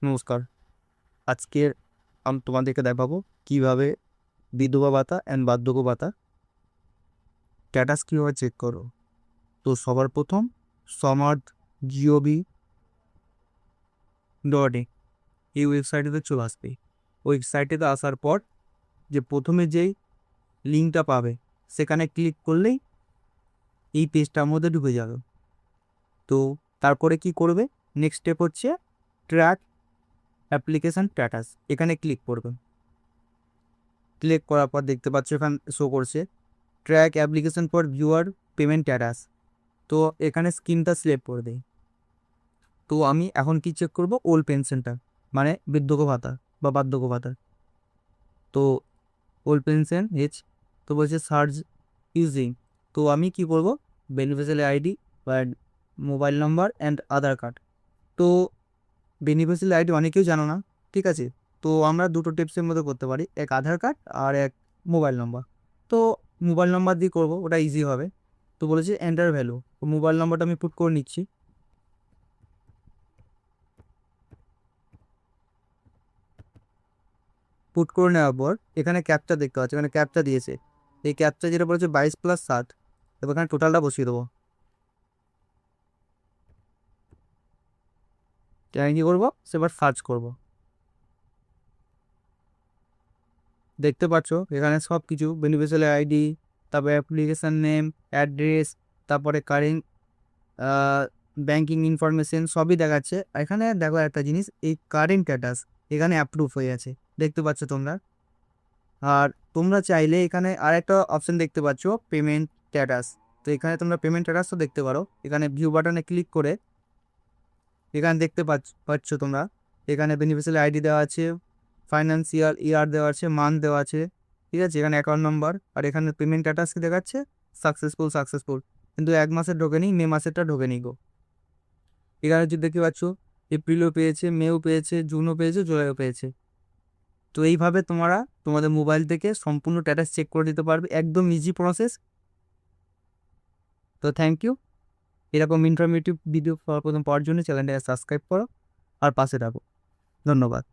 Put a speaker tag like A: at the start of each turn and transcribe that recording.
A: নমস্কার। আজকের আমি তোমাদেরকে দেখাবো কিভাবে বিধবা ভাতা অ্যান্ড বার্ধক্য ভাতা স্ট্যাটাস কীভাবে চেক করো। তো সবার প্রথম samart.gov.in এই ওয়েবসাইটেতে চলে আসবে। ওয়েবসাইটেতে আসার পর যে প্রথমে যেই লিঙ্কটা পাবে সেখানে ক্লিক করলেই এই পেজটার মধ্যে ঢুকে যাবে। তো তারপরে কি করবে, নেক্সট স্টেপ হচ্ছে ট্র্যাক অ্যাপ্লিকেশান স্ট্যাটাস, এখানে ক্লিক করবে। ক্লিক করার পর দেখতে পাচ্ছ এখানে শো করছে track application for viewer payment status. তো এখানে স্কিমটা সিলেক্ট করে দেই। তো আমি এখন কি চেক করব, ওল্ড পেনশনটা মানে বৃদ্ধক্য ভাতা বা বার্ধক্য ভাতা। তো ওল্ড পেনশন এজ, তো বলছে সার্চ ইউজিং। তো আমি কি করব, বেনিফিশিয়ারি আইডি বা mobile number and Aadhaar card. তো বেনিফিশিয়ারি আইডি অনেকেও জানো না, ঠিক আছে। তো আমরা দুটো টিপসের মধ্যে করতে পারি, এক আধার কার্ড আর এক মোবাইল নাম্বার। তো মোবাইল নাম্বার দিয়ে করবো, ওটা ইজি হবে। তো বলেছে এন্টার ভ্যালু, তো মোবাইল নাম্বারটা আমি পুট করে নিচ্ছি। পুট করে নেওয়ার পর এখানে ক্যাপচা দেখতে পাচ্ছি, এখানে ক্যাপচা দিয়েছে। এই ক্যাপচা যেটা বলেছে 22+7, এবার এখানে টোটালটা বসিয়ে দেবো। আমি কী করবো, সেবার সার্চ করবো। দেখতে পাচ্ছ এখানে সব কিছু বেনিফিশিয়ারি আইডি, তারপরে অ্যাপ্লিকেশান নেম, অ্যাড্রেস, তারপরে কারেন্ট ব্যাঙ্কিং ইনফরমেশন সবই দেখাচ্ছে। এখানে দেখো একটা জিনিস, এই কারেন্ট স্ট্যাটাস এখানে অ্যাপ্রুভ হয়ে আছে, দেখতে পাচ্ছ তোমরা। আর তোমরা চাইলে এখানে আর একটা অপশান দেখতে পাচ্ছ, পেমেন্ট স্ট্যাটাস। তো এখানে তোমরা পেমেন্ট স্ট্যাটাসও দেখতে পারো। এখানে ভিউ বাটনে ক্লিক করে এখানে দেখতে পাচ্ছ তোমরা, এখানে বেনিফিশিয়ারি আইডি দেওয়া আছে, ফাইন্যান্সিয়াল ইয়ার দেওয়া আছে, মান্থ দেওয়া আছে, ঠিক আছে। এখানে অ্যাকাউন্ট নাম্বার, আর এখানে পেমেন্ট স্ট্যাটাস কি দেখাচ্ছে, সাকসেসফুল। কিন্তু 1 মাসের ঢোকেনি, মে মাসেরটা ঢোকেনি গো। এখানে যদি দেখতে পাচ্ছ এপ্রিলও পেয়েছে, মেও পেয়েছে, জুনও পেয়েছে, জুলাইও পেয়েছে। তো এইভাবে তোমরা তোমাদের মোবাইল থেকে সম্পূর্ণ স্ট্যাটাস চেক করে দিতে পারবে, একদম ইজি প্রসেস। তো থ্যাংক ইউ। এরকম ইনফরমেটিভ ভিডিও পাওয়ার জন্য চ্যানেলটাকে সাবস্ক্রাইব করো আর পাশে থাকো। ধন্যবাদ।